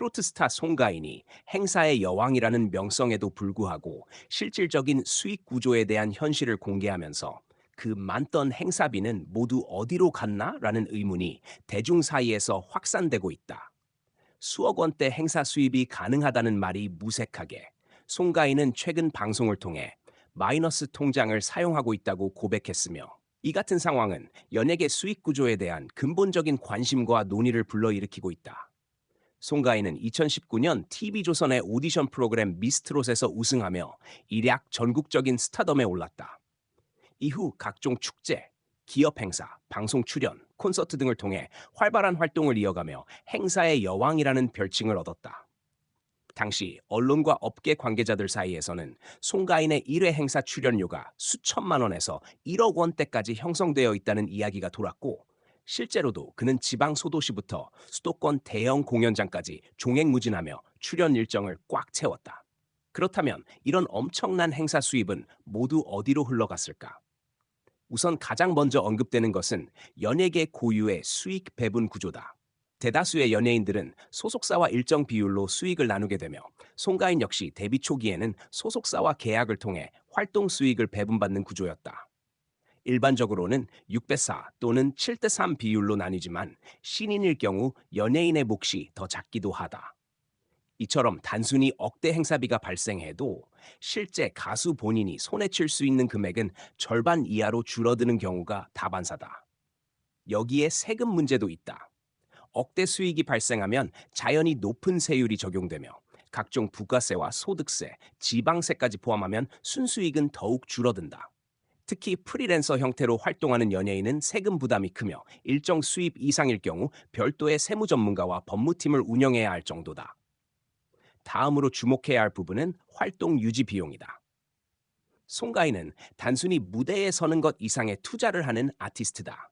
트로트 스타 송가인이 행사의 여왕이라는 명성에도 불구하고 실질적인 수익 구조에 대한 현실을 공개하면서 그 많던 행사비는 모두 어디로 갔나? 라는 의문이 대중 사이에서 확산되고 있다. 수억 원대 행사 수입이 가능하다는 말이 무색하게 송가인은 최근 방송을 통해 마이너스 통장을 사용하고 있다고 고백했으며 이 같은 상황은 연예계 수익 구조에 대한 근본적인 관심과 논의를 불러일으키고 있다. 송가인은 2019년 TV조선의 오디션 프로그램 미스트롯에서 우승하며 일약 전국적인 스타덤에 올랐다. 이후 각종 축제, 기업 행사, 방송 출연, 콘서트 등을 통해 활발한 활동을 이어가며 행사의 여왕이라는 별칭을 얻었다. 당시 언론과 업계 관계자들 사이에서는 송가인의 1회 행사 출연료가 수천만 원에서 1억 원대까지 형성되어 있다는 이야기가 돌았고, 실제로도 그는 지방 소도시부터 수도권 대형 공연장까지 종횡무진하며 출연 일정을 꽉 채웠다. 그렇다면 이런 엄청난 행사 수입은 모두 어디로 흘러갔을까? 우선 가장 먼저 언급되는 것은 연예계 고유의 수익 배분 구조다. 대다수의 연예인들은 소속사와 일정 비율로 수익을 나누게 되며 송가인 역시 데뷔 초기에는 소속사와 계약을 통해 활동 수익을 배분받는 구조였다. 일반적으로는 6대 4 또는 7대 3 비율로 나뉘지만 신인일 경우 연예인의 몫이 더 작기도 하다. 이처럼 단순히 억대 행사비가 발생해도 실제 가수 본인이 손에 칠 수 있는 금액은 절반 이하로 줄어드는 경우가 다반사다. 여기에 세금 문제도 있다. 억대 수익이 발생하면 자연히 높은 세율이 적용되며 각종 부가세와 소득세, 지방세까지 포함하면 순수익은 더욱 줄어든다. 특히 프리랜서 형태로 활동하는 연예인은 세금 부담이 크며 일정 수입 이상일 경우 별도의 세무 전문가와 법무팀을 운영해야 할 정도다. 다음으로 주목해야 할 부분은 활동 유지 비용이다. 송가인은 단순히 무대에 서는 것 이상의 투자를 하는 아티스트다.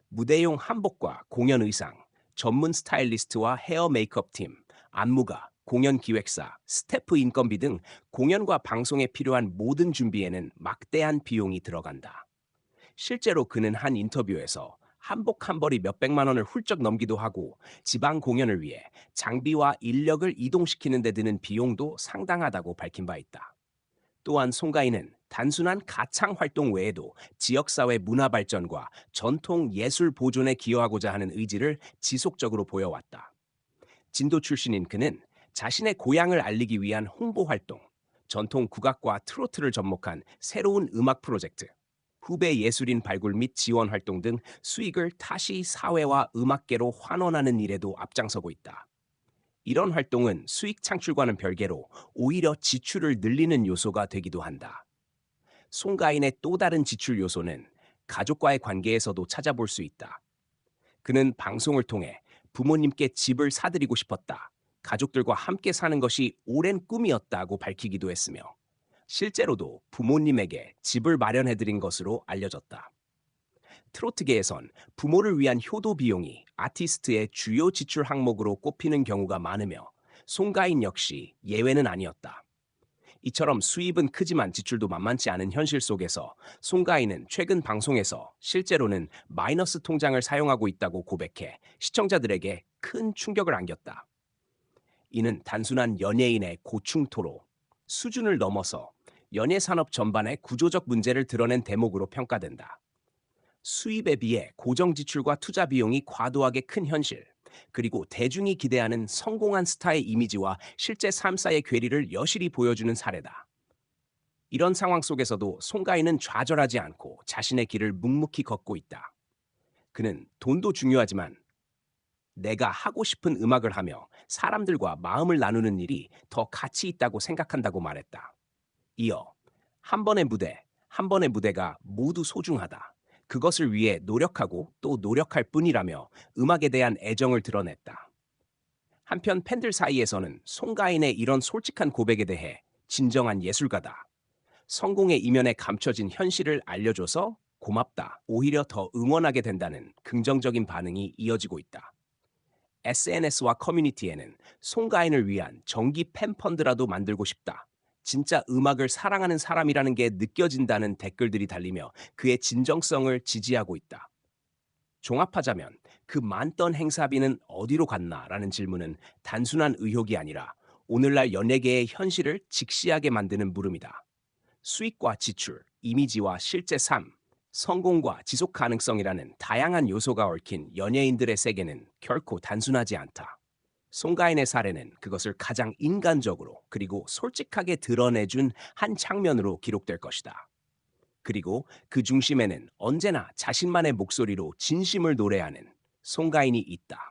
무대용 한복과 공연 의상, 전문 스타일리스트와 헤어 메이크업 팀, 안무가, 공연 기획사, 스태프 인건비 등 공연과 방송에 필요한 모든 준비에는 막대한 비용이 들어간다. 실제로 그는 한 인터뷰에서 한복 한 벌이 몇백만 원을 훌쩍 넘기도 하고 지방 공연을 위해 장비와 인력을 이동시키는 데 드는 비용도 상당하다고 밝힌 바 있다. 또한 송가인은 단순한 가창 활동 외에도 지역사회 문화 발전과 전통 예술 보존에 기여하고자 하는 의지를 지속적으로 보여왔다. 진도 출신인 그는 자신의 고향을 알리기 위한 홍보 활동, 전통 국악과 트로트를 접목한 새로운 음악 프로젝트, 후배 예술인 발굴 및 지원 활동 등 수익을 다시 사회와 음악계로 환원하는 일에도 앞장서고 있다. 이런 활동은 수익 창출과는 별개로 오히려 지출을 늘리는 요소가 되기도 한다. 송가인의 또 다른 지출 요소는 가족과의 관계에서도 찾아볼 수 있다. 그는 방송을 통해 부모님께 집을 사드리고 싶었다. 가족들과 함께 사는 것이 오랜 꿈이었다고 밝히기도 했으며 실제로도 부모님에게 집을 마련해드린 것으로 알려졌다. 트로트계에선 부모를 위한 효도 비용이 아티스트의 주요 지출 항목으로 꼽히는 경우가 많으며 송가인 역시 예외는 아니었다. 이처럼 수입은 크지만 지출도 만만치 않은 현실 속에서 송가인은 최근 방송에서 실제로는 마이너스 통장을 사용하고 있다고 고백해 시청자들에게 큰 충격을 안겼다. 이는 단순한 연예인의 고충토로 수준을 넘어서 연예 산업 전반의 구조적 문제를 드러낸 대목으로 평가된다. 수입에 비해 고정 지출과 투자 비용이 과도하게 큰 현실, 그리고 대중이 기대하는 성공한 스타의 이미지와 실제 삶 사이의 괴리를 여실히 보여주는 사례다. 이런 상황 속에서도 송가인은 좌절하지 않고 자신의 길을 묵묵히 걷고 있다. 그는 돈도 중요하지만 내가 하고 싶은 음악을 하며 사람들과 마음을 나누는 일이 더 가치 있다고 생각한다고 말했다. 이어 한 번의 무대, 한 번의 무대가 모두 소중하다. 그것을 위해 노력하고 또 노력할 뿐이라며 음악에 대한 애정을 드러냈다. 한편 팬들 사이에서는 송가인의 이런 솔직한 고백에 대해 진정한 예술가다. 성공의 이면에 감춰진 현실을 알려줘서 고맙다. 오히려 더 응원하게 된다는 긍정적인 반응이 이어지고 있다. SNS와 커뮤니티에는 송가인을 위한 정기 팬펀드라도 만들고 싶다. 진짜 음악을 사랑하는 사람이라는 게 느껴진다는 댓글들이 달리며 그의 진정성을 지지하고 있다. 종합하자면 그 많던 행사비는 어디로 갔나라는 질문은 단순한 의혹이 아니라 오늘날 연예계의 현실을 직시하게 만드는 물음이다. 수익과 지출, 이미지와 실제 삶, 성공과 지속 가능성이라는 다양한 요소가 얽힌 연예인들의 세계는 결코 단순하지 않다. 송가인의 사례는 그것을 가장 인간적으로 그리고 솔직하게 드러내준 한 장면으로 기록될 것이다. 그리고 그 중심에는 언제나 자신만의 목소리로 진심을 노래하는 송가인이 있다.